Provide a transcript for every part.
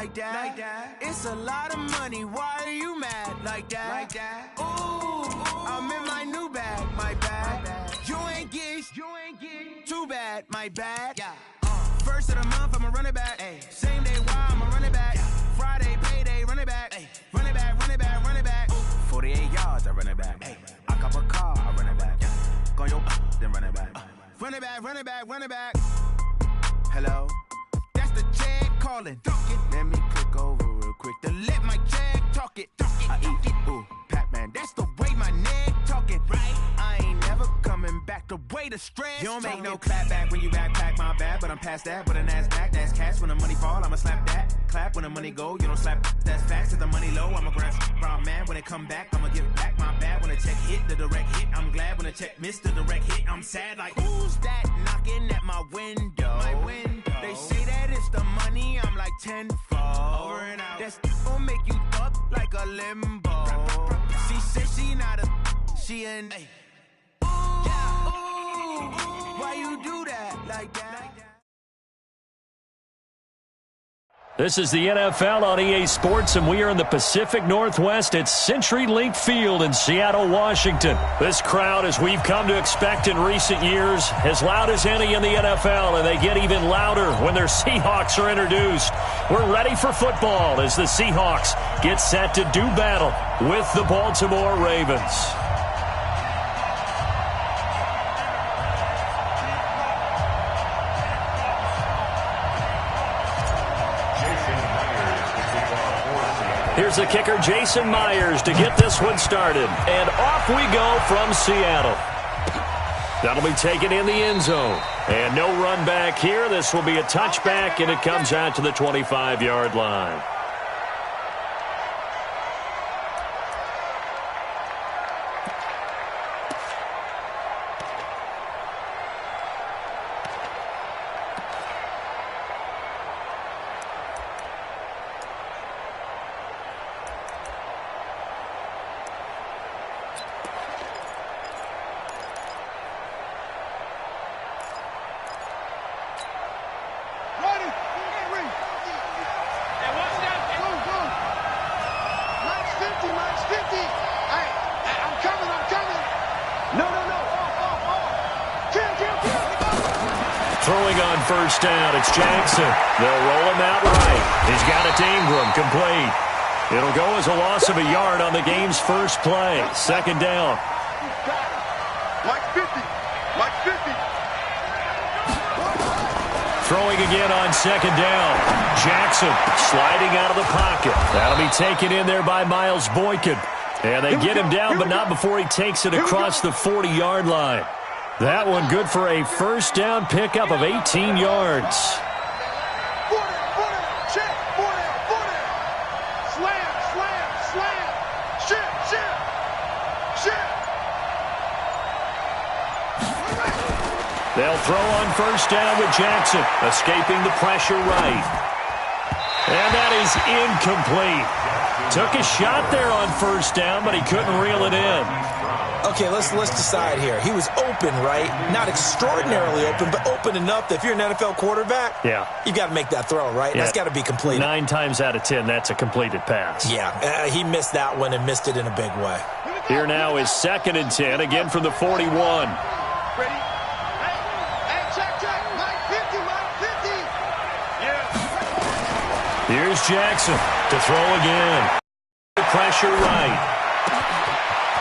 like that. It's a lot of money, why are you mad like that? Ooh, I'm in my new bag, my bad. You ain't get too bad, my bad. First of the month, I'ma run it back. Same day, why I'ma run it back. Friday, payday, run it back. Run it back, run it back, run it back. 48 yards, I run it back. I cop a car, I run it back. Go yo, then run it back. Run it back, run it back, run it back. Hello? That's the jag calling. Let me click over real quick to let my jag talk it. I eat it, ooh, Pac-Man. That's the way my neck talking. Right? I ain't never coming back the way the stress. You don't make no clap back when you backpack, my bad. But I'm past that with a NASDAQ. That's cash when the money fall, I'ma slap that. Clap when the money go, you don't slap. That's fast. If the money low, I'ma grab brown man. When it come back, I'ma give back my bad. When the check hit, the direct hit. I'm glad when the check missed the direct hit. I'm sad like, who's that knocking at my window? My window. They say that it's the money, I'm like tenfold. Over and out. That's gon' make you up like a limbo. She said she not a, she an. Ooh, why you do that like that? This is the NFL on EA Sports, and we are in the Pacific Northwest at CenturyLink Field in Seattle, Washington. This crowd, as we've come to expect in recent years, as loud as any in the NFL, and they get even louder when their Seahawks are introduced. We're ready for football as the Seahawks get set to do battle with the Baltimore Ravens. Here's the kicker, Jason Myers, to get this one started. And off we go from Seattle. That'll be taken in the end zone. And no run back here. This will be a touchback, and it comes out to the 25-yard line. Throwing on first down, it's Jackson. They'll roll him out right. He's got it to Ingram, complete. It'll go as a loss of a yard on the game's first play. Second down. Like 50. Throwing again on second down. Jackson sliding out of the pocket. That'll be taken in there by Miles Boykin. And they get him down, but not before he takes it across the 40-yard line. That one good for a first down pickup of 18 yards. They'll throw on first down with Jackson, escaping the pressure right. And that is incomplete. Took a shot there on first down, but he couldn't reel it in. Okay, let's decide here. He was open, right? Not extraordinarily open, but open enough that if you're an NFL quarterback, you've got to make that throw, right? That's got to be completed. 9 times out of 10, that's a completed pass. Yeah, he missed that one and missed it in a big way. Here now is 2nd and 10, again from the 41. Ready? Hey, check. Mike 50. Yeah. Here's Jackson to throw again. Pressure right.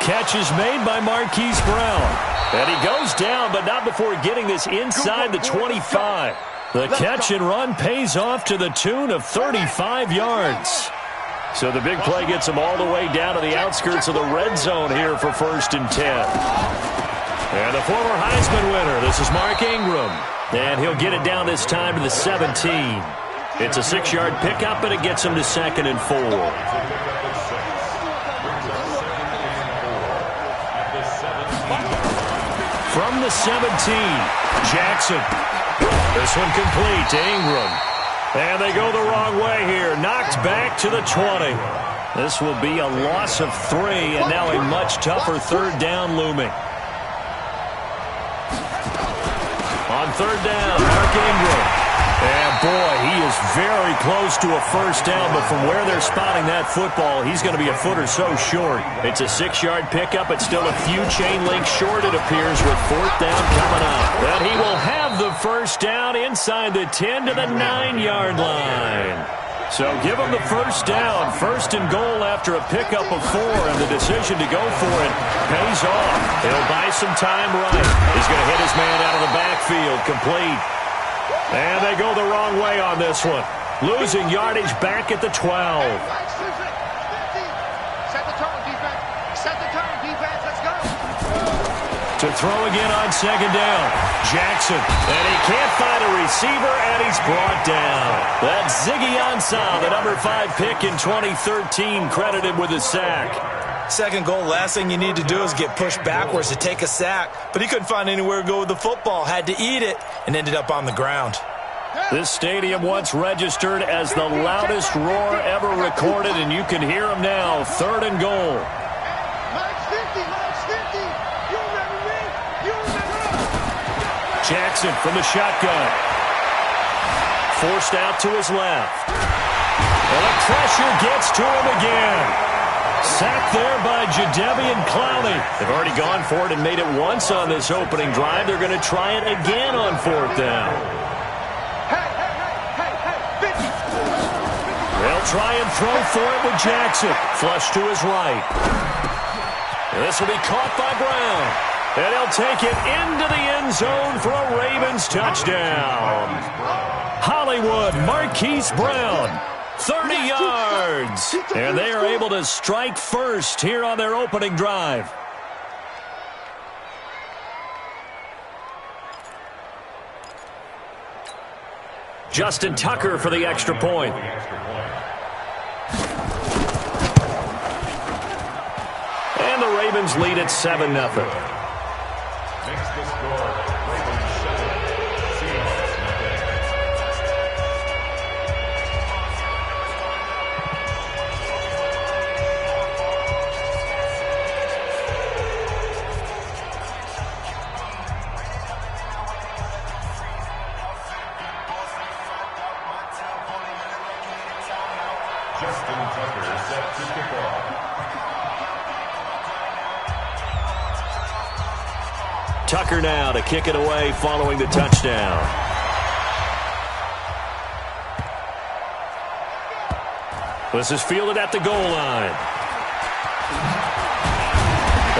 Catch is made by Marquise Brown. And he goes down, but not before getting this inside the 25. The catch and run pays off to the tune of 35 yards. So the big play gets him all the way down to the outskirts of the red zone here for 1st and 10. And the former Heisman winner, this is Mark Ingram. And he'll get it down this time to the 17. It's a 6-yard pickup, and it gets him to 2nd and 4. From the 17, Jackson. This one complete to Ingram. And they go the wrong way here. Knocked back to the 20. This will be a loss of 3, and now a much tougher 3rd down looming. On 3rd down, Mark Ingram. And boy, he is very close to a first down, but from where they're spotting that football, he's going to be a foot or so short. It's a 6-yard pickup. It's still a few chain links short, it appears, with fourth down coming up. And he will have the first down inside the 10 to the 9-yard line. So give him the first down, first and goal after a pickup of 4, and the decision to go for it pays off. He'll buy some time right. He's going to hit his man out of the backfield, complete. And they go the wrong way on this one. Losing yardage back at the 12. Set the tone, defense. Set the tone, defense. Let's go. To throw again on second down. Jackson. And he can't find a receiver, and he's brought down. That's Ziggy Ansah, the number 5 pick in 2013, credited with a sack. Second goal, last thing you need to do is get pushed backwards to take a sack. But he couldn't find anywhere to go with the football, had to eat it, and ended up on the ground. This stadium once registered as the loudest roar ever recorded, and you can hear him now. Third and goal. Mike's 50, Mike's 50. You remember me? You remember us. Jackson from the shotgun. Forced out to his left. And the pressure gets to him again. Sacked there by Jadeveon Clowney. They've already gone for it and made it once on this opening drive. They're going to try it again on fourth down. Hey, 50. They'll try and throw for it with Jackson. Flush to his right. This will be caught by Brown. And he'll take it into the end zone for a Ravens touchdown. Hollywood Marquise Brown. 30 yards. And they are able to strike first here on their opening drive. Justin Tucker for the extra point. And the Ravens lead at 7-0. Tucker now to kick it away following the touchdown. This is fielded at the goal line.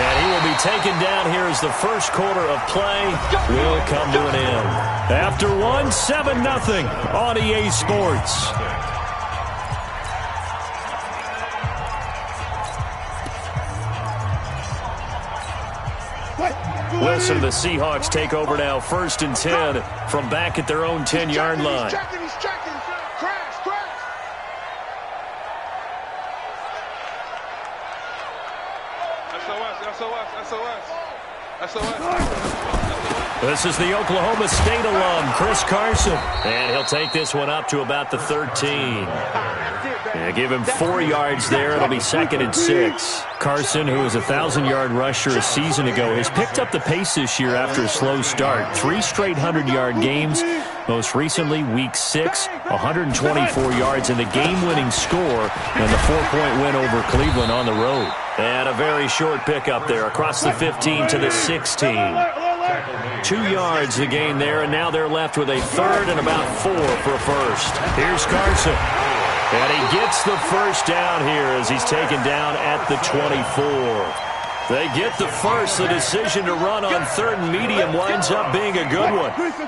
And he will be taken down here as the first quarter of play will come to an end. After one, 7-0 on EA Sports. Listen, the Seahawks take over now, 1st and 10 from back at their own 10-yard line. He's checking. Crash. SOS. This is the Oklahoma State alum, Chris Carson. And he'll take this one up to about the 13. Yeah, give him 4 yards there. It'll be 2nd and 6. Carson, who was a 1,000-yard rusher a season ago, has picked up the pace this year after a slow start. 3 straight 100-yard games. Most recently, Week 6, 124 yards and the game-winning score in the 4-point win over Cleveland on the road. And a very short pickup there across the 15 to the 16. 2 yards the gain there, and now they're left with a 3rd and about 4 for a first. Here's Carson. And he gets the first down here as he's taken down at the 24. They get the first. The decision to run on 3rd and medium winds up being a good one. First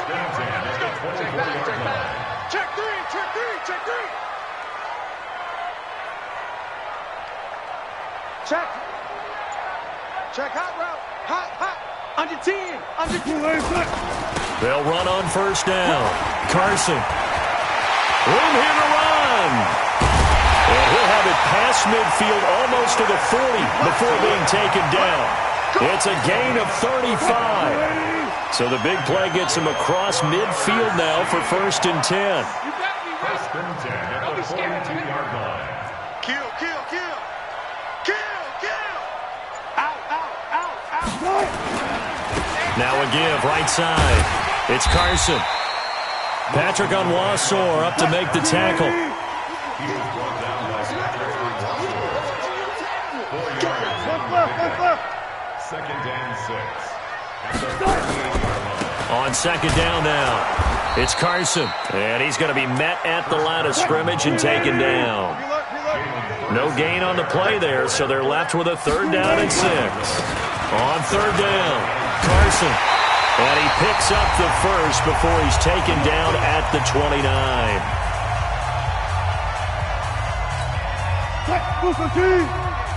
down, check three. Check hot route. Hot. Under 10. They'll run on first down. Carson. Room here to run. And he'll have it past midfield almost to the 40 before being taken down. It's a gain of 35. So the big play gets him across midfield now for 1st and 10. You got me, right? 1st and 10 at the 42-yard line. Kill. Out. Now a give, right side. It's Carson. Patrick Onwuasor up to make the tackle. Second and 6. On second down now, it's Carson. And he's going to be met at the line of scrimmage and taken down. No gain on the play there, so they're left with a 3rd down and 6. On 3rd down, Carson. And he picks up the first before he's taken down at the 29.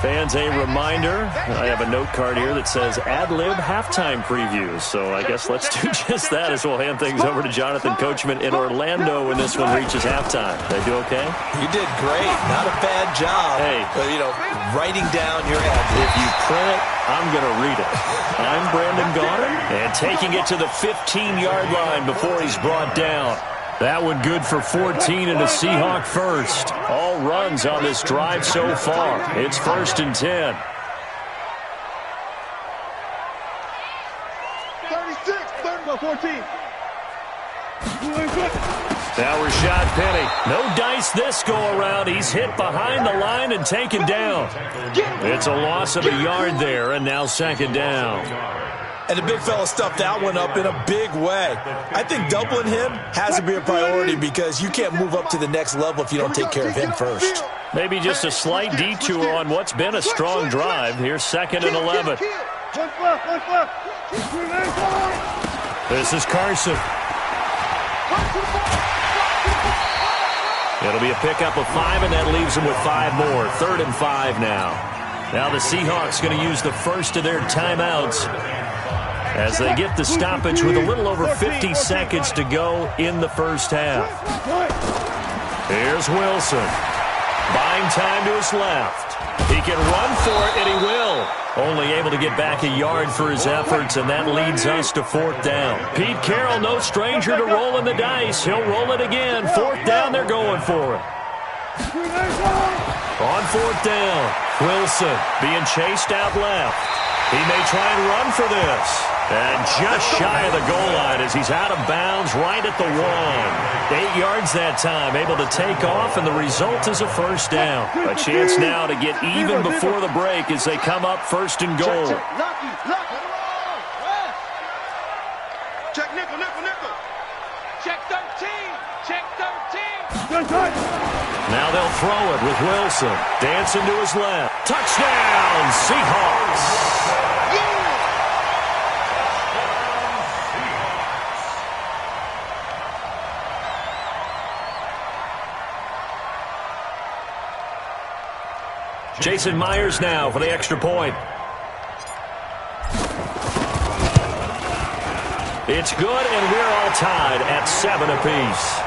Fans, a reminder, I have a note card here that says ad-lib halftime previews. So I guess let's do just that as we'll hand things over to Jonathan Coachman in Orlando when this one reaches halftime. Did I do okay? You did great. Not a bad job. Hey. But, writing down your ad-libs. If you print it, I'm going to read it. I'm Brandon Gaudin, and taking it to the 15-yard line before he's brought down. That one good for 14 and a Seahawk first. All runs on this drive so far. It's 1st and 10. 36, 14. Now Rashad Penny. No dice this go-around. He's hit behind the line and taken down. It's a loss of a yard there, and now 2nd down. And the big fella stuffed that one up in a big way. I think doubling him has to be a priority because you can't move up to the next level if you don't take care of him first. Maybe just a slight detour on what's been a strong drive. Here's 2nd and 11. This is Carson. It'll be a pickup of 5, and that leaves them with 5 more. 3rd and 5 now. Now the Seahawks going to use the first of their timeouts as they get the stoppage with a little over 50 seconds to go in the first half. Here's Wilson. Buying time to his left. He can run for it, and he will. Only able to get back a yard for his efforts, and that leads us to 4th down. Pete Carroll, no stranger to rolling the dice. He'll roll it again. 4th down, they're going for it. On 4th down, Wilson being chased out left. He may try and run for this. And just shy of the goal line as he's out of bounds right at the 1. 8 yards that time, able to take off, and the result is a 1st down. A chance now to get even before the break as they come up 1st and goal. Check nickel. Check 13. Check 13. Now they'll throw it with Wilson. Dancing to his left. Touchdown, Seahawks. Jason Myers now for the extra point. It's good, and we're all tied at 7 apiece.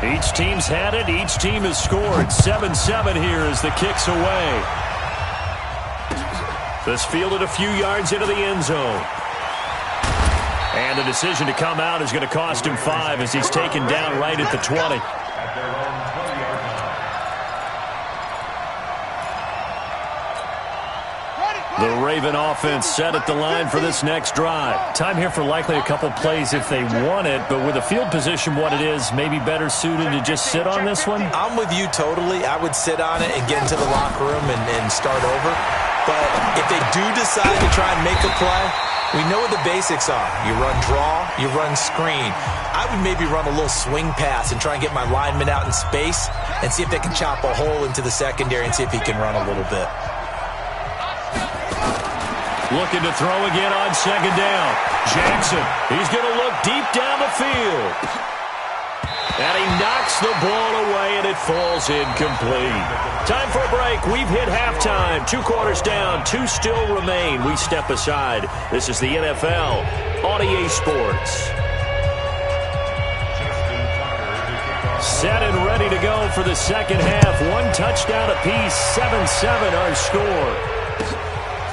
Each team's had it. Each team has scored. 7-7 here as the kick's away. This fielded a few yards into the end zone. And the decision to come out is going to cost him 5 as he's taken down right at the 20. The Raven offense set at the line for this next drive. Time here for likely a couple plays if they want it, but with the field position what it is, maybe better suited to just sit on this one? I'm with you totally. I would sit on it and get into the locker room and start over. But if they do decide to try and make a play, we know what the basics are. You run draw, you run screen. I would maybe run a little swing pass and try and get my lineman out in space and see if they can chop a hole into the secondary and see if he can run a little bit. Looking to throw again on 2nd down. Jackson, he's going to look deep down the field. And he knocks the ball away, and it falls incomplete. Time for a break. We've hit halftime. 2 quarters down. 2 still remain. We step aside. This is the NFL on EA Sports. Set and ready to go for the second half. 1 touchdown apiece. 7-7 our score.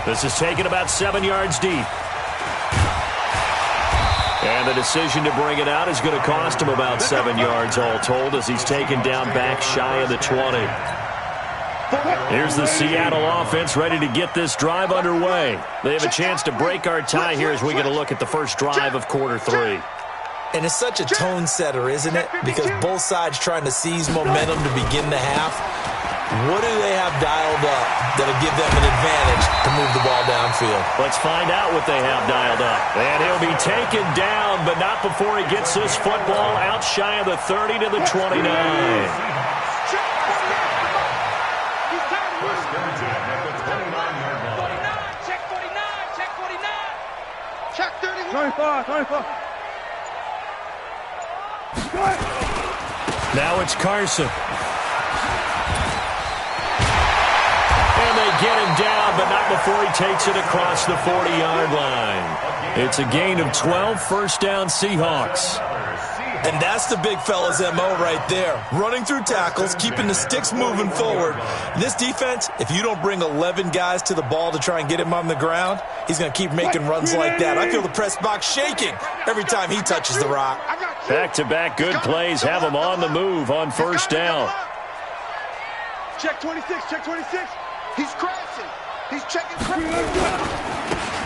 This is taken about 7 yards deep. And the decision to bring it out is going to cost him about 7 yards all told as he's taken down back shy of the 20. Here's the Seattle offense ready to get this drive underway. They have a chance to break our tie here as we get a look at the first drive of quarter 3. And it's such a tone setter, isn't it? Because both sides trying to seize momentum to begin the half. What do they have dialed up that'll give them an advantage to move the ball downfield? Let's find out what they have dialed up. And he'll be taken down, but not before he gets this football out shy of the 30 to the 29. Check 31. 25. Now it's Carson. And they get him down, but not before he takes it across the 40-yard line. It's a gain of 12, first down Seahawks. And that's the big fella's MO right there. Running through tackles, keeping the sticks moving forward. This defense, if you don't bring 11 guys to the ball to try and get him on the ground, he's going to keep making runs like that. I feel the press box shaking every time he touches the rock. Back-to-back good plays have him on the move on first down. Check 26, check 26. He's crashing. He's checking crashing.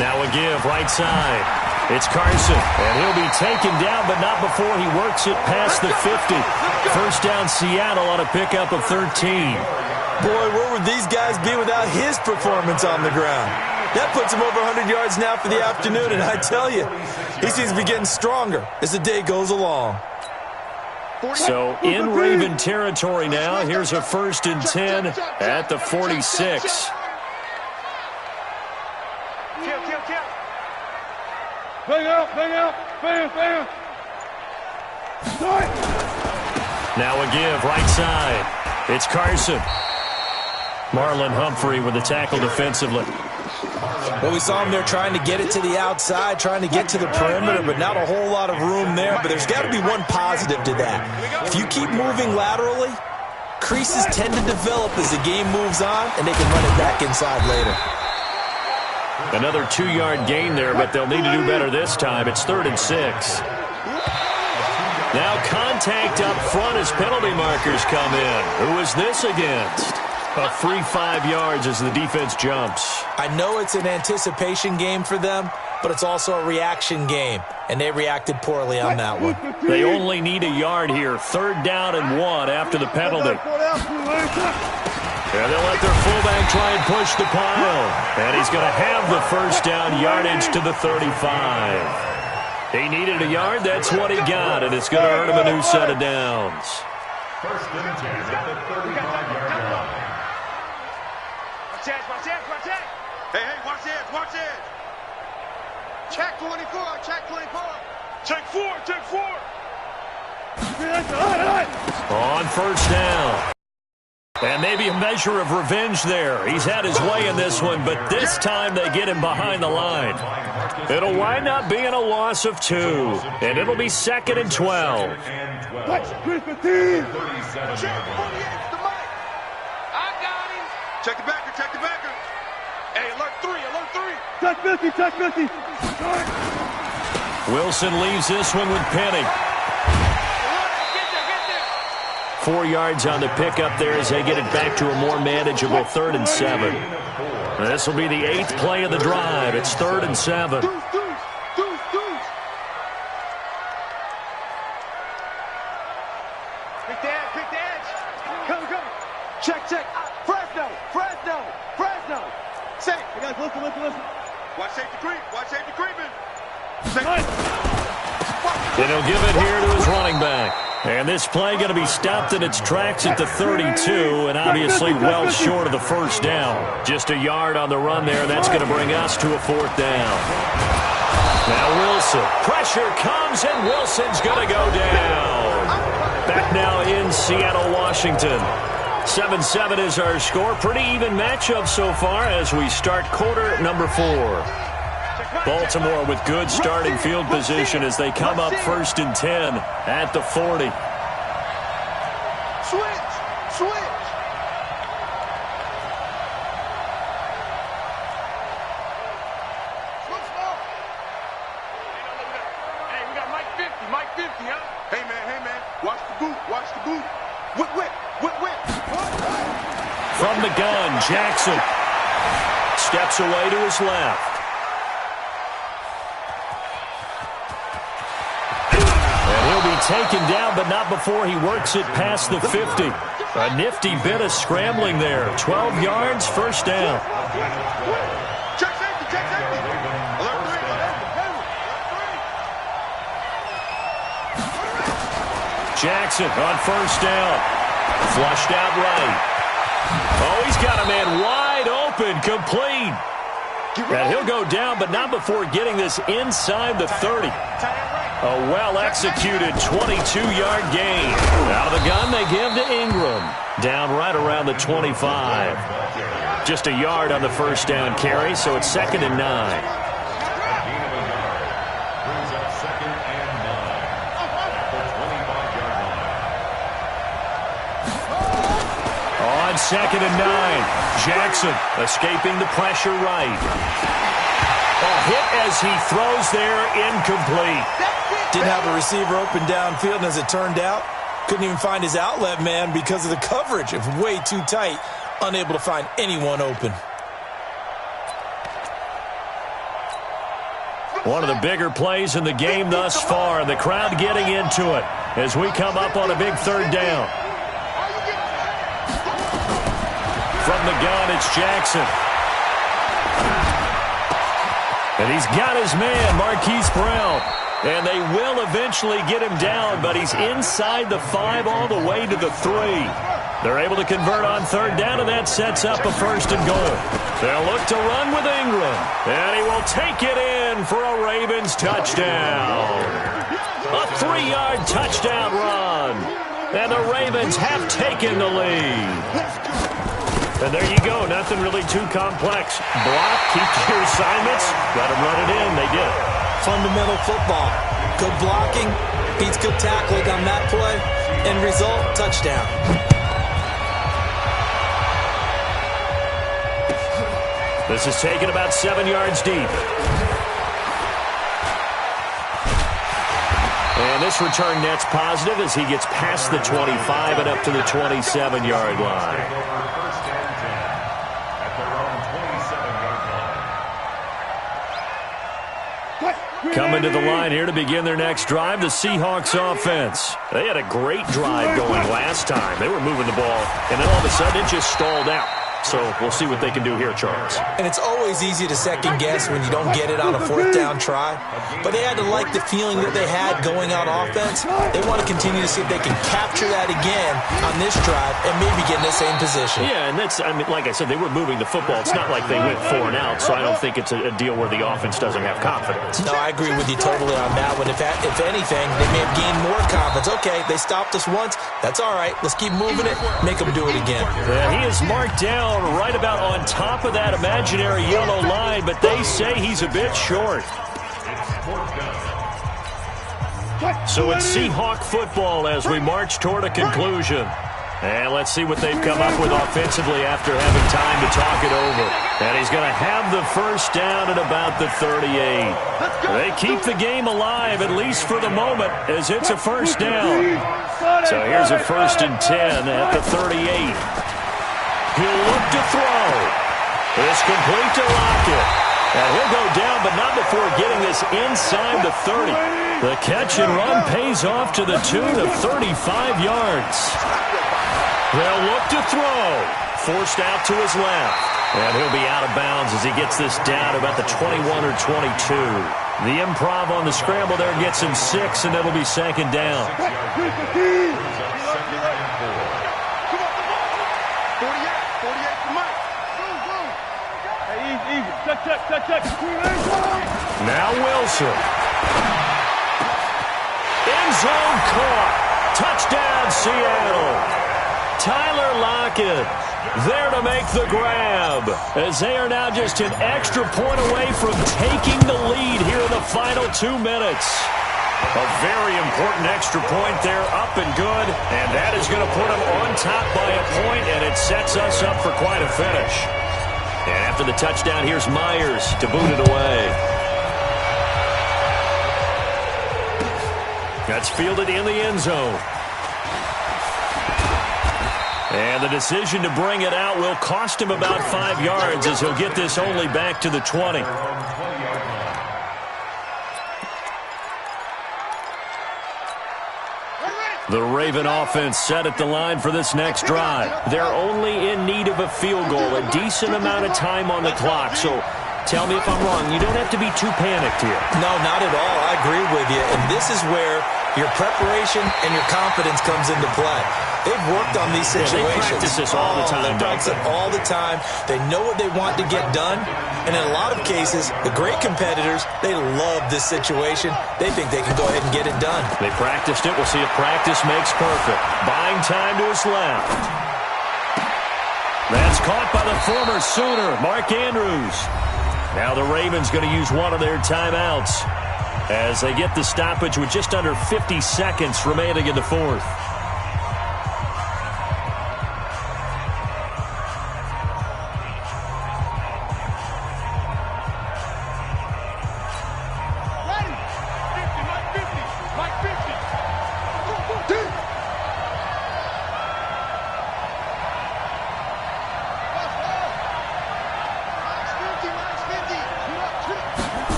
Now a give right side. It's Carson, and he'll be taken down, but not before he works it past the 50. First down Seattle on a pickup of 13. Boy, where would these guys be without his performance on the ground? That puts him over 100 yards now for the afternoon, and I tell you, he seems to be getting stronger as the day goes along. So in Raven territory now, here's a 1st and 10 at the 46. Bang out. Bam. Start. Now a give right side. It's Carson. Marlon Humphrey with the tackle defensively. Well, we saw him there trying to get it to the outside, trying to get to the perimeter, but not a whole lot of room there. But there's got to be one positive to that. If you keep moving laterally, creases tend to develop as the game moves on, and they can run it back inside later. Another 2-yard gain there, but they'll need to do better this time. It's 3rd and 6. Now contact up front as penalty markers come in. Who is this against? A free 5 yards as the defense jumps. I know it's an anticipation game for them, but it's also a reaction game, and they reacted poorly on that one. They only need a yard here. 3rd down and 1 after the penalty. And they'll let their fullback try and push the pile. And he's going to have the first down yardage to the 35. He needed a yard. That's what he got, and it's going to earn him a new set of downs. 1st and 10 at the 35-yard line. Watch it. Hey, watch it. Check 24. Check 4. On first down. And maybe a measure of revenge there. He's had his way in this one, but this time they get him behind the line. It'll wind up being a loss of 2, and it'll be 2nd and 12. Check 48 the mic. I got him. Check the backer. Hey, alert 3. Check 50. Wilson leaves this one with Penny. 4 yards on the pickup there as they get it back to a more manageable 3rd and 7. This will be the 8th play of the drive. It's 3rd and 7. Deuce. Pick the edge. Come. Check. Fresno. Say, you guys, listen. Watch safety creeping. And he'll give it here to his running back. And this play going to be stopped in its tracks at the 32, and obviously well short of the first down. Just a yard on the run there. That's going to bring us to a 4th down. Now Wilson. Pressure comes, and Wilson's going to go down. Back now in Seattle, Washington. 7-7 is our score. Pretty even matchup so far as we start quarter number 4. Baltimore with good starting field position as they come up 1st and 10 at the 40. Switch. Hey, we boot. Watch the boot. Whip, whip, whip, whip. From the gun, Jackson steps away to his left. And he'll be taken down, but not before he works it past the 50. A nifty bit of scrambling there. 12 yards, first down. Check safety, check safety. Alert three. Jackson on first down. Flushed out right. Oh, he's got a man wide open, complete. And he'll go down, but not before getting this inside the 30. A well-executed 22-yard gain. Out of the gun, they give to Ingram. Down right around the 25. Just a yard on the first down carry, so it's 2nd and 9. On 2nd and 9, Jackson escaping the pressure right. A hit as he throws there, incomplete. Didn't have a receiver open downfield, and as it turned out, couldn't even find his outlet man because of the coverage. It was way too tight, unable to find anyone open. One of the bigger plays in the game thus far, and the crowd getting into it as we come up on a big 3rd down. From the gun, it's Jackson. And he's got his man, Marquise Brown. And they will eventually get him down, but he's inside the 5 all the way to the 3. They're able to convert on 3rd down, and that sets up a 1st and goal. They'll look to run with Ingram, and he will take it in for a Ravens touchdown. A 3-yard touchdown run, and the Ravens have taken the lead. And there you go, nothing really too complex. Block, keep to your assignments, let them run it in, they did it. Fundamental football. Good blocking beats good tackling on that play. End result, touchdown. This is taken about 7 yards deep. And this return net's positive as he gets past the 25 and up to the 27-yard line. Coming to the line here to begin their next drive, the Seahawks offense. They had a great drive going last time. They were moving the ball, and then all of a sudden it just stalled out. So we'll see what they can do here, Charles. And it's always easy to second guess when you don't get it on a 4th down try. But they had to like the feeling that they had going on offense. They want to continue to see if they can capture that again on this drive and maybe get in the same position. Yeah, and that's, I mean, like I said, they were moving the football. It's not like they went 4 and out, so I don't think it's a deal where the offense doesn't have confidence. No, I agree with you totally on that one. If anything, they may have gained more confidence. Okay, they stopped us once. That's all right. Let's keep moving it. Make them do it again. Yeah, he is marked down right about on top of that imaginary yellow line, but they say he's a bit short. So it's Seahawk football as we march toward a conclusion. And let's see what they've come up with offensively after having time to talk it over. And he's going to have the first down at about the 38. They keep the game alive, at least for the moment, as it's a first down. So here's a 1st and 10 at the 38. He'll look to throw. It's complete to Lockett. And he'll go down, but not before getting this inside the 30. The catch and run pays off to the tune of 35 yards. They'll look to throw. Forced out to his left. And he'll be out of bounds as he gets this down about the 21 or 22. The improv on the scramble there gets him 6, and it'll be 2nd down. 48 for Mike. Hey, easy. Check. Now Wilson. End zone caught. Touchdown, Seattle. Tyler Lockett there to make the grab, as they are now just an extra point away from taking the lead here in the final 2 minutes. A very important extra point there, up and good, and that is going to put them on top by a point, and it sets us up for quite a finish. And after the touchdown, here's Myers to boot it away. That's fielded in the end zone. And the decision to bring it out will cost him about 5 yards as he'll get this only back to the 20. The Raven offense set at the line for this next drive. They're only in need of a field goal, a decent amount of time on the clock. So tell me if I'm wrong. You don't have to be too panicked here. No, not at all. I agree with you. And this is where your preparation and your confidence comes into play. They've worked on these situations. They practice this all the time. They practice it all the time. They know what they want to get done. And in a lot of cases, the great competitors, they love this situation. They think they can go ahead and get it done. They practiced it. We'll see if practice makes perfect. Buying time to his left. That's caught by the former Sooner, Mark Andrews. Now the Ravens going to use one of their timeouts as they get the stoppage with just under 50 seconds remaining in the fourth.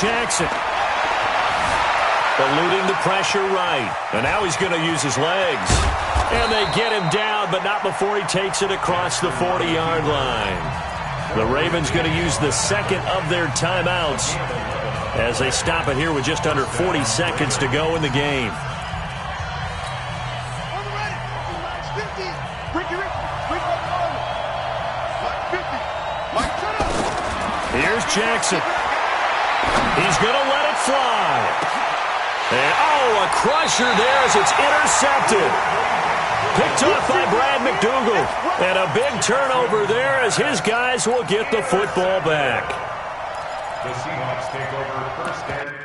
Jackson eluding the pressure right, and now he's going to use his legs, and they get him down, but not before he takes it across the 40-yard line. The Ravens going to use the second of their timeouts as they stop it here with just under 40 seconds to go in the game. Here's Jackson. He's going to let it fly. And, oh, a crusher there as it's intercepted. Picked off by Brad McDougal. And a big turnover there as his guys will get the football back. The Seahawks take over first down.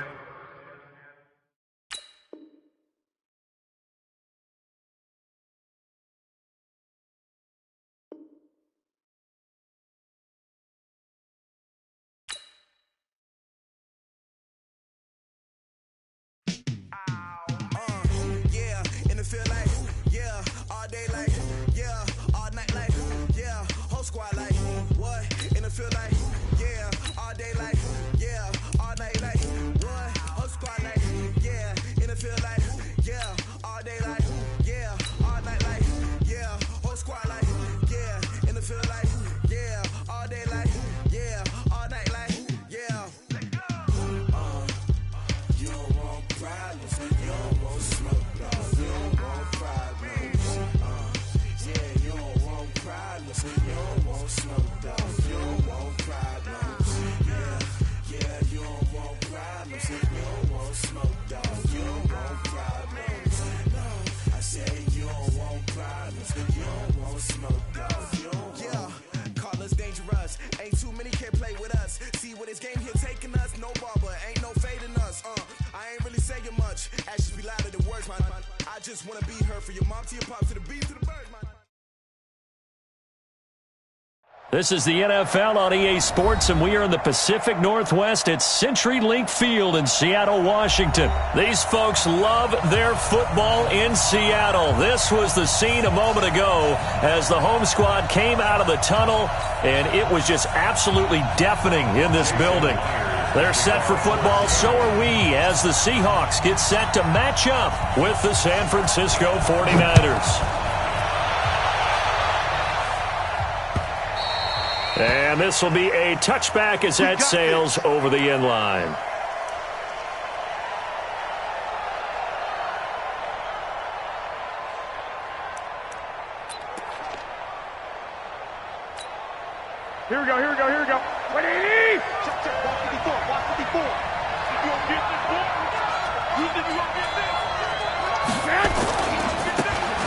This is the NFL on EA Sports, and we are in the Pacific Northwest at CenturyLink Field in Seattle, Washington. These folks love their football in Seattle. This was the scene a moment ago as the home squad came out of the tunnel, and it was just absolutely deafening in this building. They're set for football, so are we, as the Seahawks get set to match up with the San Francisco 49ers. And this will be a touchback as that sails over the end line. Here we go, here we go, here we go. Ready? Check, check, walk 54, walk 54. If you don't get this one, you think you won't get this?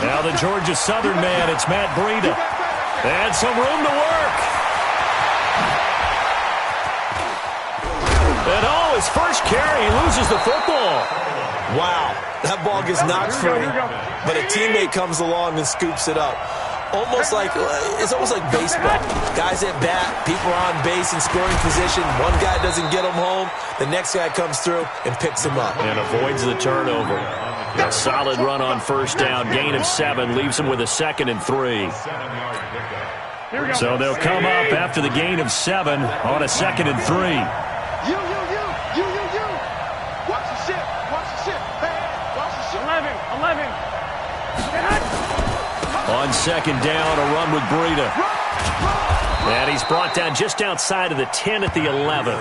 Now the Georgia Southern man, it's Matt Breida. And some room to work. And oh, his first carry, he loses the football. Wow, that ball gets knocked free, but a teammate comes along and scoops it up. It's almost like baseball. Guys at bat, people are on base in scoring position. One guy doesn't get him home. The next guy comes through and picks him up. And avoids the turnover. A solid run on first down. Gain of 7 leaves him with a 2nd and 3. So they'll come up after the gain of 7 on a 2nd and 3. You. Watch the ship. Watch the ship. 11. On 2nd down, a run with Breida. And he's brought down just outside of the 10 at the 11.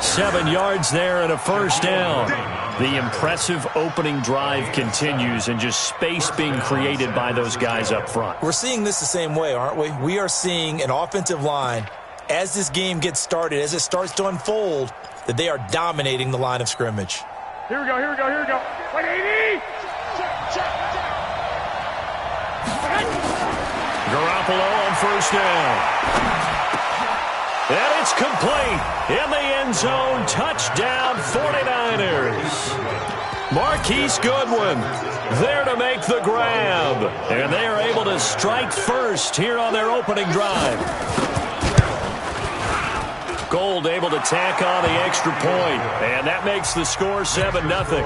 7 yards there and a first down. The impressive opening drive continues, and just space being created by those guys up front. We're seeing this the same way, aren't we? We are seeing an offensive line, as this game gets started, as it starts to unfold, that they are dominating the line of scrimmage. Here we go. 180. Garoppolo on first down. And it's complete. In the end zone, touchdown 49ers. Marquise Goodwin there to make the grab. And they are able to strike first here on their opening drive. Gold able to tack on the extra point. And that makes the score 7-0.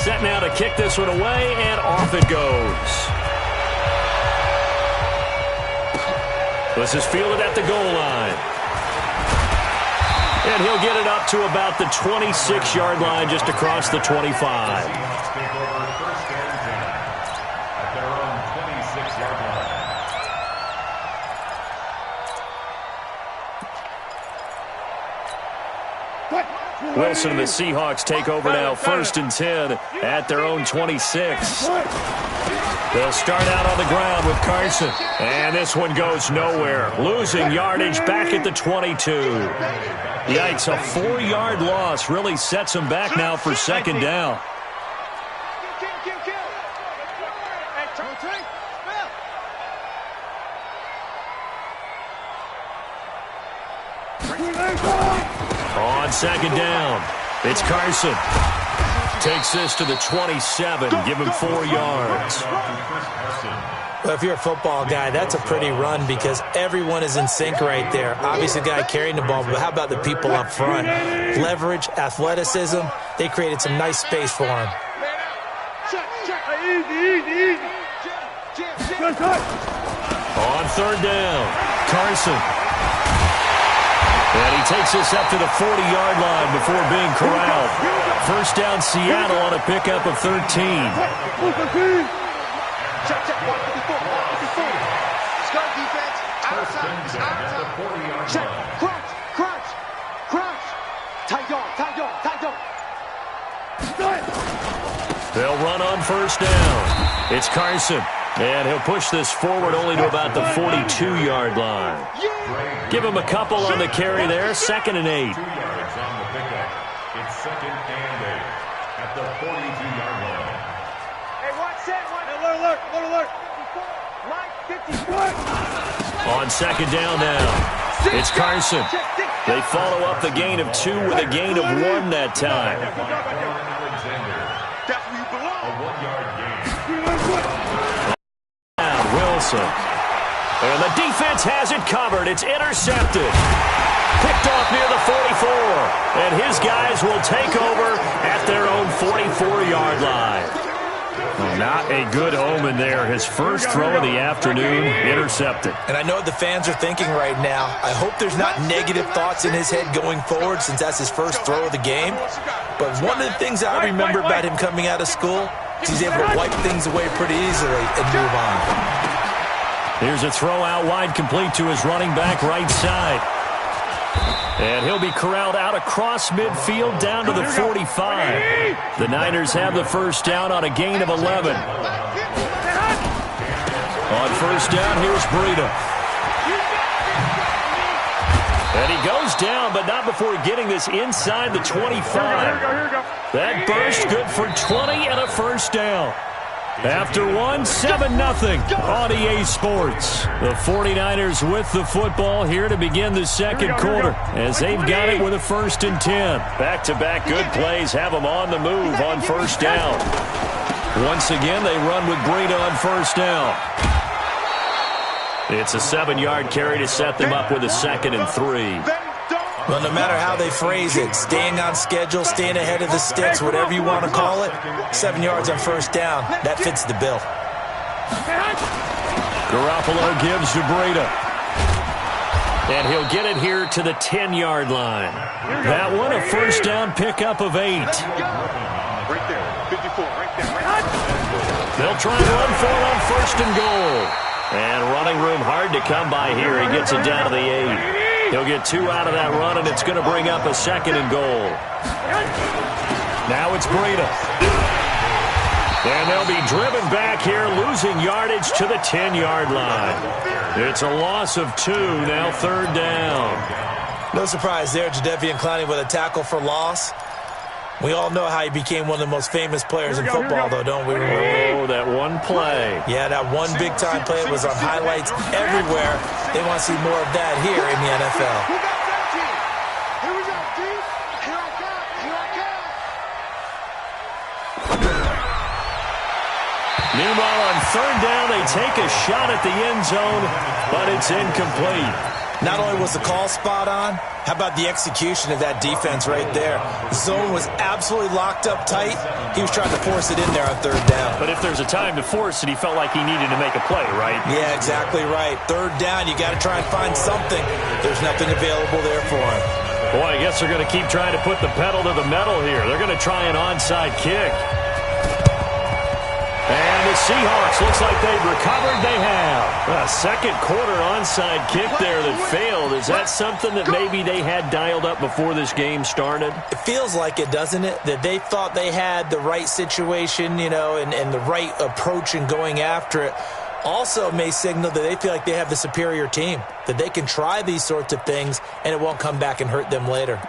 Set now to kick this one away, and off it goes. This is fielded at the goal line. And he'll get it up to about the 26-yard line, just across the 25. Wilson and the Seahawks take over now, 1st and 10 at their own 26. They'll start out on the ground with Carson. And this one goes nowhere. Losing yardage back at the 22. Yikes, a 4-yard loss really sets them back now for 2nd down. On 2nd down, it's Carson. Takes this to the 27, give him 4 yards. Well, if you're a football guy, that's a pretty run because everyone is in sync right there. Obviously, the guy carrying the ball, but how about the people up front? Leverage, athleticism, they created some nice space for him. On 3rd down, Carson. And he takes this up to the 40-yard line before being corralled. First down, Seattle on a pickup of 13. They'll run on first down. It's Carson. And he'll push this forward only to about the 42-yard line. Give him a couple on the carry there. 2nd and 8. 2 yards on the pickup. It's 2nd and 8 at the 42-yard line. Hey, watch that one. Alert. Line 50. On 2nd down now, it's Carson. They follow up the gain of 2 with a gain of 1 that time. That's where you belong. A 1-yard gain. Wilson. And the defense has it covered. It's intercepted. Picked off near the 44. And his guys will take over at their own 44-yard line. Not a good omen there. His first throw of the afternoon, intercepted. And I know what the fans are thinking right now. I hope there's not negative thoughts in his head going forward since that's his first throw of the game. But one of the things I remember about him coming out of school is he's able to wipe things away pretty easily and move on. Here's a throw out wide, complete to his running back right side. And he'll be corralled out across midfield down to the 45. The Niners have the first down on a gain of 11. On first down, here's Breida. And he goes down, but not before getting this inside the 25. That burst good for 20 and a first down. After one, 7-0 on EA Sports. The 49ers with the football here to begin the second quarter as they've got it with a 1st and 10. Back-to-back good plays have them on the move on first down. Once again, they run with Breida on first down. It's a 7-yard carry to set them up with a 2nd and 3. Well, no matter how they phrase it, staying on schedule, staying ahead of the sticks, whatever you want to call it, 7 yards on first down, that fits the bill. Garoppolo gives to Breida. And he'll get it here to the 10-yard line. That one a first down pickup of 8. Right there, 54, right there. They'll try and run for it on first and goal. And running room hard to come by here. He gets it down to the 8. He'll get 2 out of that run, and it's going to bring up a second and goal. Now it's Breida. And they'll be driven back here, losing yardage to the 10-yard line. It's a loss of 2, now third down. No surprise there, Jadeveon Clowney with a tackle for loss. We all know how he became one of the most famous players in football, though, don't we? Oh, that one play. Yeah, that one big-time play was on highlights everywhere. They want to see more of that here in the NFL. Here we go, D. Here I come. Here I come. Meanwhile, on third down, they take a shot at the end zone, but it's incomplete. Not only was the call spot on, how about the execution of that defense right there? The zone was absolutely locked up tight. He was trying to force it in there on third down. But if there's a time to force it, he felt like he needed to make a play, right? Yeah, exactly right. Third down, you got to try and find something. There's nothing available there for him. Boy, I guess they're going to keep trying to put the pedal to the metal here. They're going to try an onside kick. And the Seahawks, looks like they've recovered. They have. A second quarter onside kick there that failed. Is that something that maybe they had dialed up before this game started? It feels like it, doesn't it? That they thought they had the right situation, you know, and the right approach in going after it. Also may signal that they feel like they have the superior team, that they can try these sorts of things and it won't come back and hurt them later.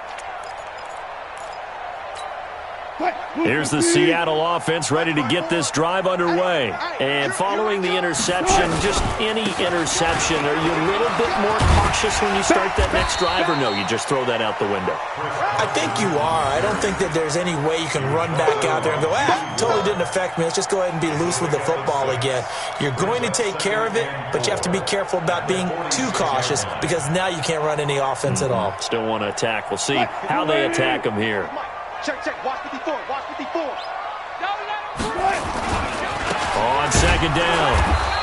Here's the Seattle offense ready to get this drive underway. And following the interception, just any interception, are you a little bit more cautious when you start that next drive, or no, you just throw that out the window? I think you are. I don't think that there's any way you can run back out there and go, totally didn't affect me. Let's just go ahead and be loose with the football again. You're going to take care of it, but you have to be careful about being too cautious because now you can't run any offense at all. Still want to attack. We'll see how they attack them here. Check, watch 54, watch 54. On second down,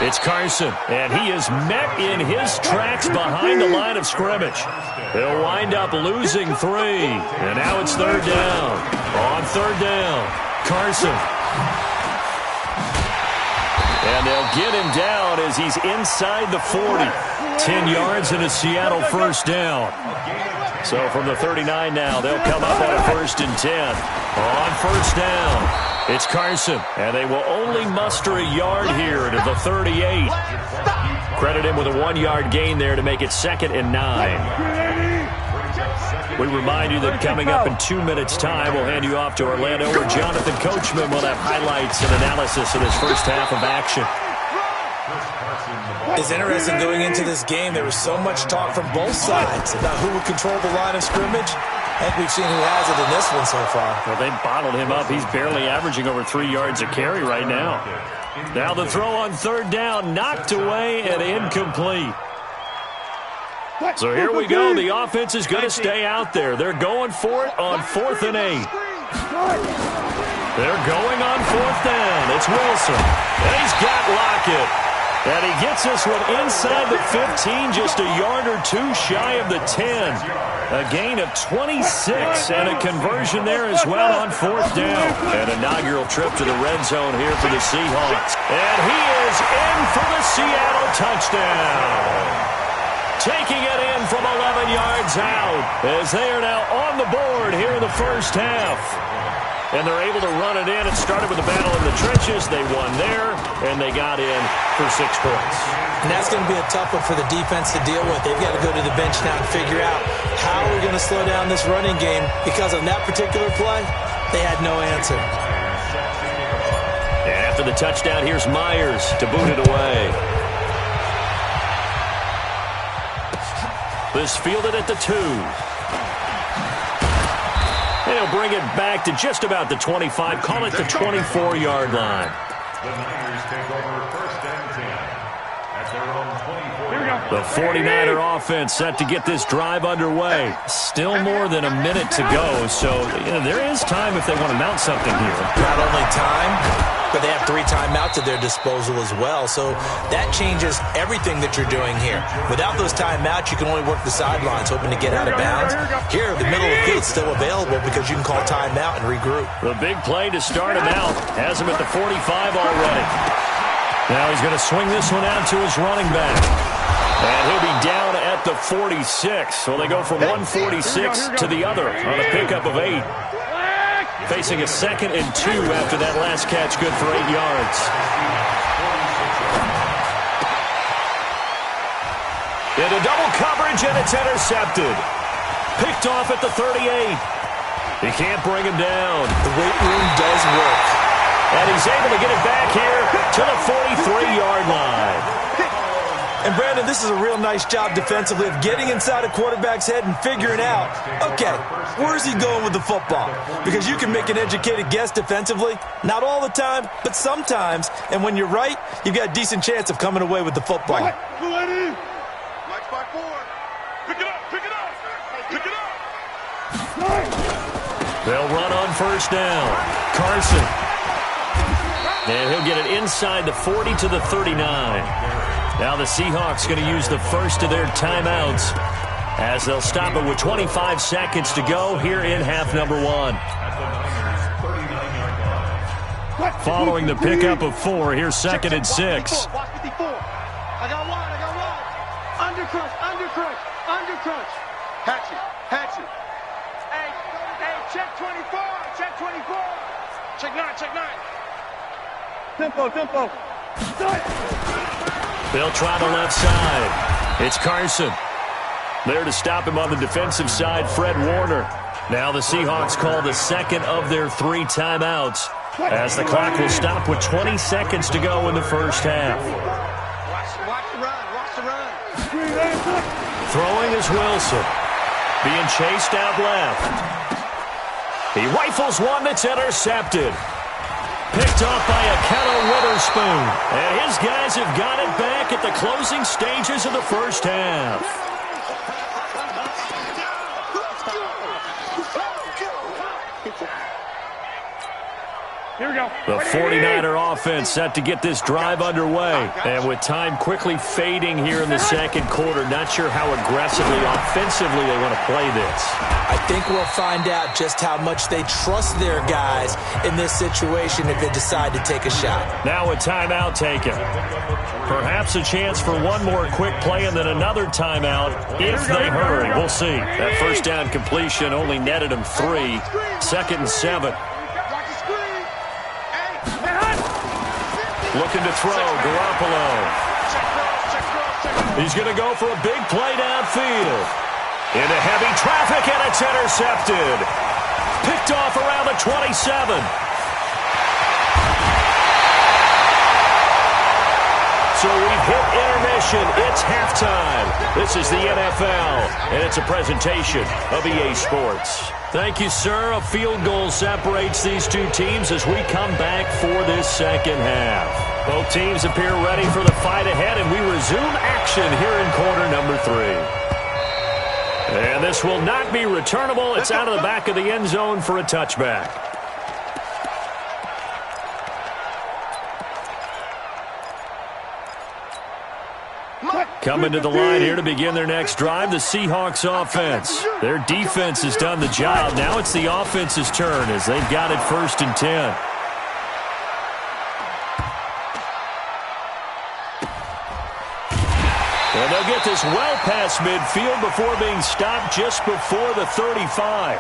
it's Carson, and he is met in his tracks behind the line of scrimmage. He'll wind up losing 3, and now it's third down. On third down, Carson. And they'll get him down as he's inside the 40. 10 yards and a Seattle first down. So from the 39 now, they'll come up on a 1st and 10. On first down, it's Carson, and they will only muster a yard here to the 38. Credit him with a 1-yard gain there to make it 2nd and 9. We remind you that coming up in 2 minutes' time, we'll hand you off to Orlando, where Jonathan Coachman will have highlights and analysis of this first half of action. It's interesting going into this game. There was so much talk from both sides about who would control the line of scrimmage. I think we've seen who has it in this one so far. Well, they bottled him up. He's barely averaging over 3 yards a carry right now. Now the throw on third down, knocked away and incomplete. So here we go. The offense is going to stay out there. They're going for it on 4th and 8. They're going on 4th down. It's Wilson. And he's got Lockett. And he gets this one inside the 15, just a yard or 2 shy of the 10. A gain of 26 and a conversion there as well on 4th down. An inaugural trip to the red zone here for the Seahawks. And he is in for the Seattle touchdown. Taking it in from 11 yards out as they are now on the board here in the first half. And they're able to run it in. It started with a battle in the trenches. They won there, and they got in for 6 points. And that's going to be a tough one for the defense to deal with. They've got to go to the bench now and figure out how we're going to slow down this running game, because on that particular play, they had no answer. And after the touchdown, here's Myers to boot it away. This fielded at the 2. They'll bring it back to just about the 25. Call it the 24-yard line. The Niners take over 1st and 10 at their own 24. The 49er offense set to get this drive underway. Still more than a minute to go, so there is time if they want to mount something here. Not only time, but they have 3 timeouts at their disposal as well, so that changes everything that you're doing here. Without those timeouts, you can only work the sidelines, hoping to get out of bounds. Here, the middle of the field's still available because you can call timeout and regroup. The big play to start him out has him at the 45 already. Now he's going to swing this one out to his running back. And he'll be down at the 46. So they go from 146 to the other on a pickup of 8. Facing a 2nd and 2 after that last catch, good for 8 yards. Into double coverage, and it's intercepted. Picked off at the 38. He can't bring him down. The weight room does work. And he's able to get it back here to the 43-yard line. And, Brandon, this is a real nice job defensively of getting inside a quarterback's head and figuring out, okay, where's he going with the football? Because you can make an educated guess defensively. Not all the time, but sometimes. And when you're right, you've got a decent chance of coming away with the football. Pick it up, pick it up, pick it up. They'll run on first down. Carson. And he'll get it inside the 40 to the 39. Now the Seahawks going to use the first of their timeouts as they'll stop it with 25 seconds to go here in half number 1. Following the pickup of 4, here's 2nd and 6. I got one. Under crunch. Hatch it. Hey, check 24. Check 9. Tempo. They'll try the left side. It's Carson. There to stop him on the defensive side, Fred Warner. Now the Seahawks call the 2nd of their 3 timeouts as the clock will stop with 20 seconds to go in the first half. Watch the run. Throwing is Wilson. Being chased out left. He rifles one that's intercepted. Picked off by Akello Witherspoon. And his guys have got it back at the closing stages of the first half. Here we go. The 49er offense set to get this drive underway. And with time quickly fading here in the second quarter, not sure how aggressively, offensively they want to play this. I think we'll find out just how much they trust their guys in this situation if they decide to take a shot. Now a timeout taken. Perhaps a chance for one more quick play and then another timeout if they hurry. We'll see. That first down completion only netted them 3. 2nd and 7. Looking to throw, Garoppolo. He's going to go for a big play downfield. Into heavy traffic, and it's intercepted. Picked off around the 27. So we've hit intermission. It's halftime. This is the NFL, and it's a presentation of EA Sports. Thank you, sir. A field goal separates these two teams as we come back for this second half. Both teams appear ready for the fight ahead, and we resume action here in quarter number 3. And this will not be returnable. It's out of the back of the end zone for a touchback. Coming to the line here to begin their next drive, the Seahawks offense. Their defense has done the job. Now it's the offense's turn as they've got it 1st and 10. And they'll get this well past midfield before being stopped just before the 35.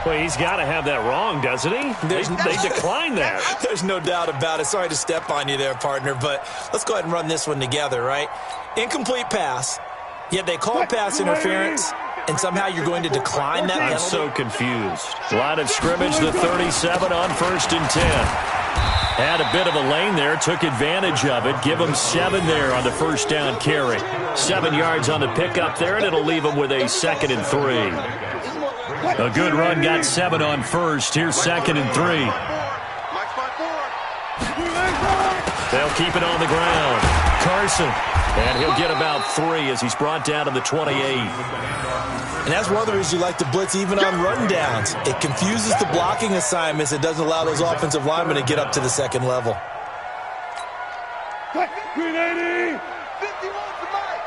Well, he's got to have that wrong, doesn't he? They declined that. There's no doubt about it. Sorry to step on you there, partner, but let's go ahead and run this one together, right? Incomplete pass, yet they call pass interference, and somehow you're going to decline that penalty? I'm so confused. Line of scrimmage, the 37 on 1st and 10. Had a bit of a lane there, took advantage of it. Give him 7 there on the first down carry. 7 yards on the pickup there, and it'll leave him with a 2nd and 3. A good run, got 7 on first. Here's 2nd and 3. They'll keep it on the ground. Carson. And he'll get about 3 as he's brought down to the 28. And that's one of the reasons you like to blitz even on rundowns. It confuses the blocking assignments. It doesn't allow those offensive linemen to get up to the second level. Green 80! 51's the mic!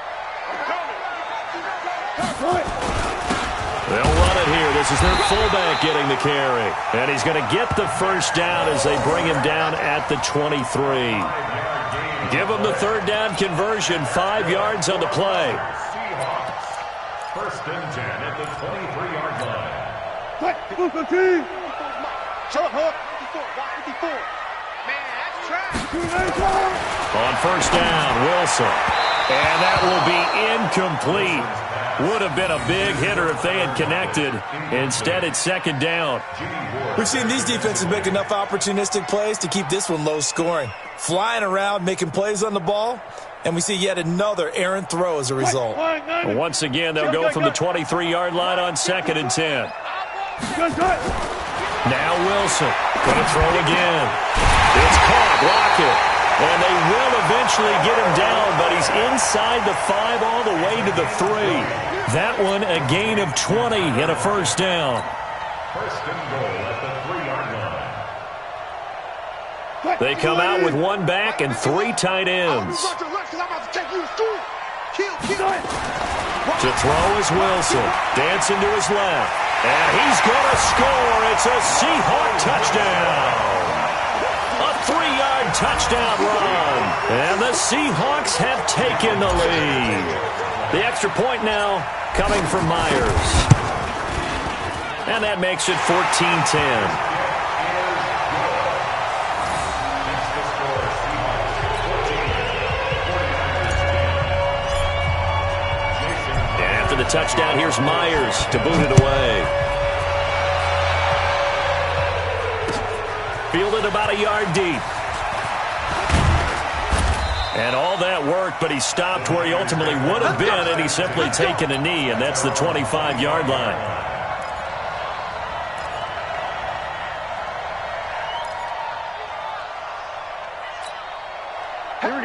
They'll run it here. This is their fullback getting the carry. And he's going to get the first down as they bring him down at the 23. Give him the third down conversion. 5 yards on the play. First and 10 at the 23-yard line. Short hook, 54, 54. Man, that's trash. On first down, Wilson. And that will be incomplete. Would have been a big hitter if they had connected. Instead, it's second down. We've seen these defenses make enough opportunistic plays to keep this one low scoring. Flying around, making plays on the ball, and we see yet another errant throw as a result. Once again, they'll go from the 23-yard line on second and 10. Now Wilson going to throw again. It's caught. Block it. And they will eventually get him down, but he's inside the 5 all the way to the 3. That one a gain of 20 and a first down. First and goal at the 3-yard line. They come out with 1 back and 3 tight ends. To throw is Wilson. Dancing to his left. And he's going to score. It's a Seahawk touchdown. A 3-yard touchdown run. And the Seahawks have taken the lead. The extra point now coming from Myers. And that makes it 14-10. The touchdown, here's Myers to boot it away. Fielded about a yard deep. And all that work, but he stopped where he ultimately would have been, and he's simply taken a knee, and that's the 25-yard line.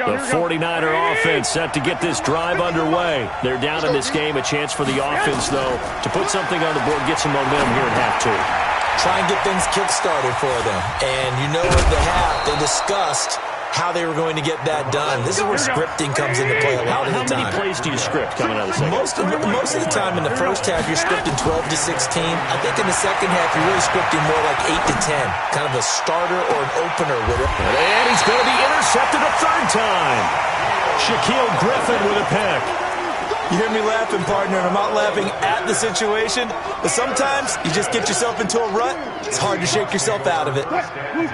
The 49er offense set to get this drive underway. They're down in this game. A chance for the offense, though, to put something on the board, get some momentum here in half 2. Try and get things kick-started for them. And you know at the half, they discussed how they were going to get that done. This is where scripting comes into play a lot of the time. How many plays do you script coming out of the second? Most of the time in the first half, you're scripting 12 to 16. I think in the second half, you're really scripting more like 8 to 10. Kind of a starter or an opener with it. And he's going to be intercepted a third time. Shaquille Griffin with a pick. You hear me laughing, partner, and I'm not laughing at the situation, but sometimes you just get yourself into a rut. It's hard to shake yourself out of it.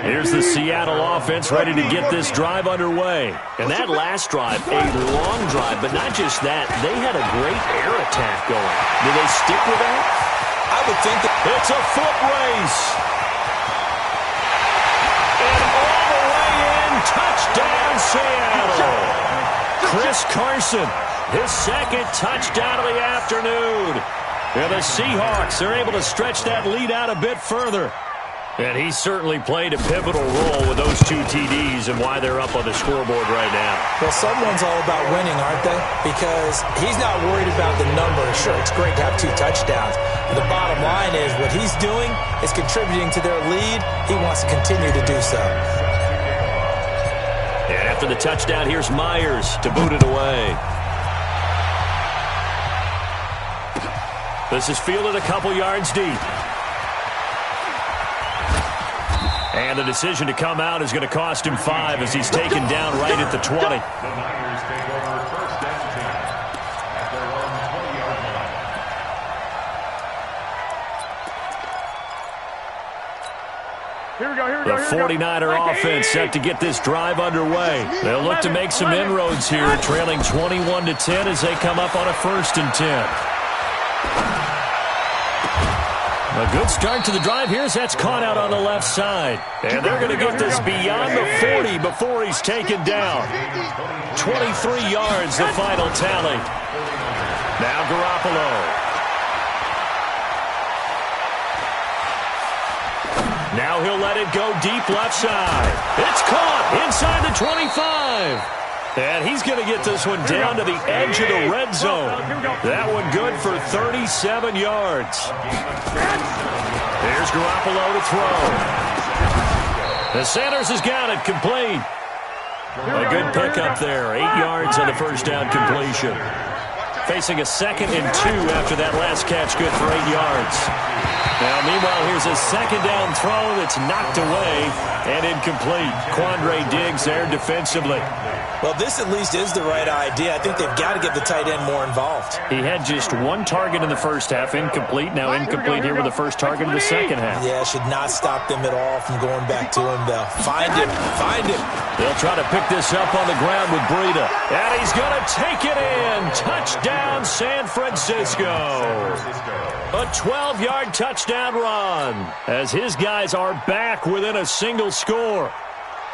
Here's the Seattle offense ready to get this drive underway. And that last drive, a long drive, but not just that. They had a great air attack going. Do they stick with that? I would think that. It's a foot race. And all the way in, touchdown Seattle. Chris Carson. His second touchdown of the afternoon. And the Seahawks are able to stretch that lead out a bit further. And he certainly played a pivotal role with those 2 TDs and why they're up on the scoreboard right now. Well, someone's all about winning, aren't they? Because he's not worried about the number. Sure, it's great to have 2 touchdowns. But the bottom line is what he's doing is contributing to their lead. He wants to continue to do so. And after the touchdown, here's Myers to boot it away. This is fielded a couple yards deep. And the decision to come out is going to cost him 5 as he's taken down right at the 20. The Niners take over first and 10 at their own 20-yard line. The 49er offense set to get this drive underway. They'll look to make some inroads here, trailing 21-10 as they come up on a first and 10. A good start to the drive here as that's caught out on the left side. And they're going to get this beyond the 40 before he's taken down. 23 yards, the final tally. Now Garoppolo. Now he'll let it go deep left side. It's caught inside the 25. And he's going to get this one down to the edge of the red zone. That one good for 37 yards. Here's Garoppolo to throw. The Sanders has got it complete. A good pickup there. 8 yards on the first down completion. Facing a 2nd and 2 after that last catch, good for 8 yards. Now, meanwhile, here's a 2nd down throw that's knocked away and incomplete. Quandre Diggs there defensively. Well, this at least is the right idea. I think they've got to get the tight end more involved. He had just 1 target in the first half, incomplete. Now incomplete here with the first target in the second half. Yeah, should not stop them at all from going back to him, though. Find him. They'll try to pick this up on the ground with Breida. And he's going to take it in. Touchdown, San Francisco. A 12-yard touchdown run as his guys are back within a single score.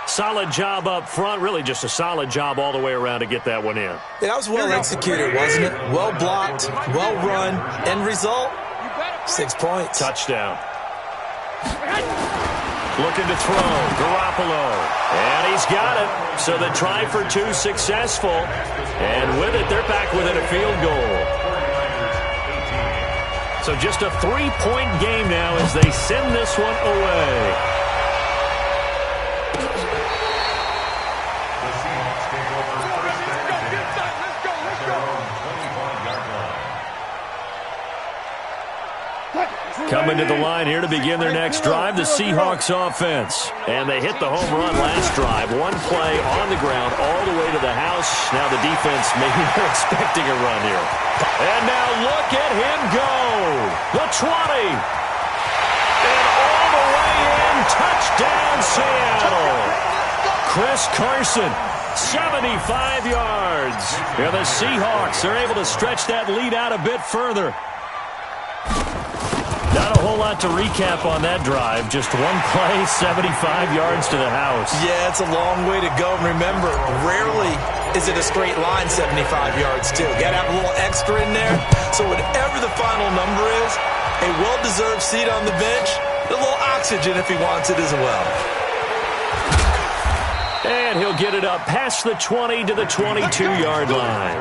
Solid job up front. Really just a solid job all the way around to get that one in. Yeah, that was well executed, wasn't it? Well blocked, well run. End result, 6 points. Touchdown. Looking to throw. Garoppolo. And he's got it. So the try for 2 successful. And with it, they're back within a field goal. So just a 3-point game now as they send this one away. Coming to the line here to begin their next drive, the Seahawks offense. And they hit the home run last drive. 1 play on the ground all the way to the house. Now the defense maybe they're expecting a run here. And now look at him go. The 20. And all the way in. Touchdown, Seattle. Chris Carson, 75 yards. And the Seahawks are able to stretch that lead out a bit further. Not a whole lot to recap on that drive. Just 1 play, 75 yards to the house. Yeah, it's a long way to go. Remember, rarely is it a straight line 75 yards, too. Got to have a little extra in there. So whatever the final number is, a well-deserved seat on the bench, a little oxygen if he wants it as well. And he'll get it up past the 20 to the 22-yard line.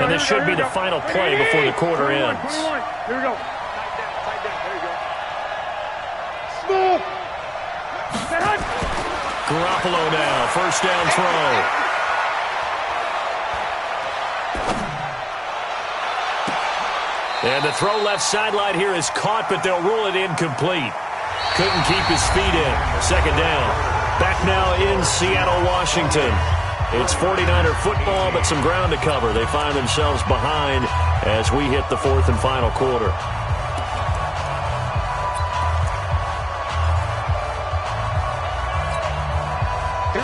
And this should be the final play before the quarter ends. Here we go. Tight down. There you go. Smooth. Garoppolo now, first down throw. And the throw left sideline here is caught, but they'll rule it incomplete. Couldn't keep his feet in. Second down. Back now in Seattle, Washington. It's 49er football, but some ground to cover. They find themselves behind as we hit the 4th and final quarter.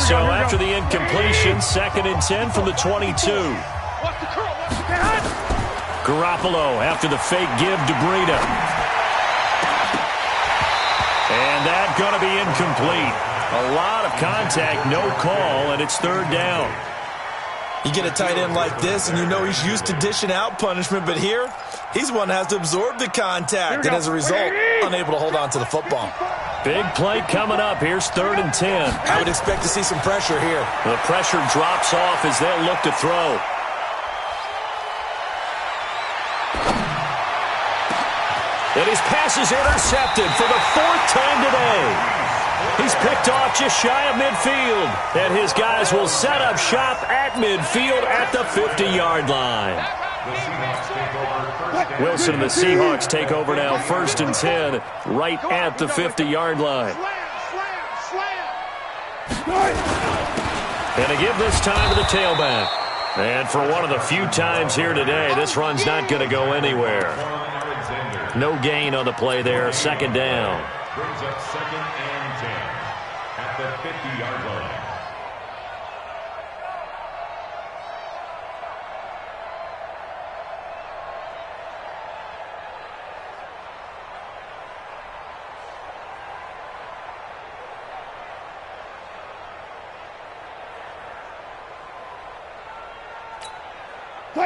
So after the incompletion, 2nd and 10 from the 22. Garoppolo after the fake give to Breida. And that going to be incomplete. A lot of contact, no call, and it's 3rd down. You get a tight end like this, and you know he's used to dishing out punishment, but here, he's one that has to absorb the contact, and as a result, unable to hold on to the football. Big play coming up. Here's 3rd and 10. I would expect to see some pressure here. The pressure drops off as they'll look to throw. And his pass is intercepted for the 4th time today. He's picked off just shy of midfield. And his guys will set up shop at midfield at the 50-yard line. Wilson and the Seahawks take over now, 1st and 10, right at the 50-yard line. And a give this time to the tailback. And for one of the few times here today, this run's not going to go anywhere. No gain on the play there, 2nd down. Brings up 2nd and 10 at the 50-yard line.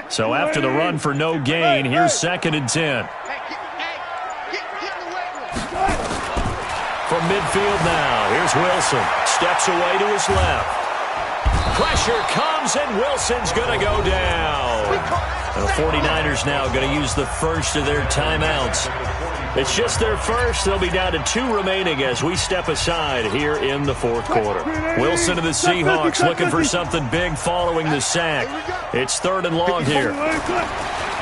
So after the run for no gain, here's 2nd and 10. For from midfield now. Here's Wilson. Steps away to his left. Pressure comes, and Wilson's going to go down. The 49ers now going to use the first of their timeouts. It's just their first. They'll be down to 2 remaining as we step aside here in the fourth quarter. Wilson of the Seahawks looking for something big following the sack. It's 3rd and long here.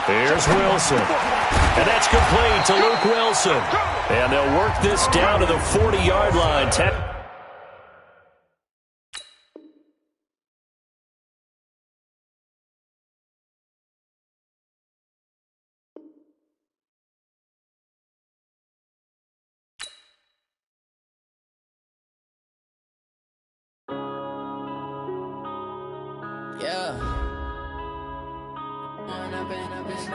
Here's Wilson. And that's complete to Luke Wilson. And they'll work this down to the 40-yard line. Yeah. Up his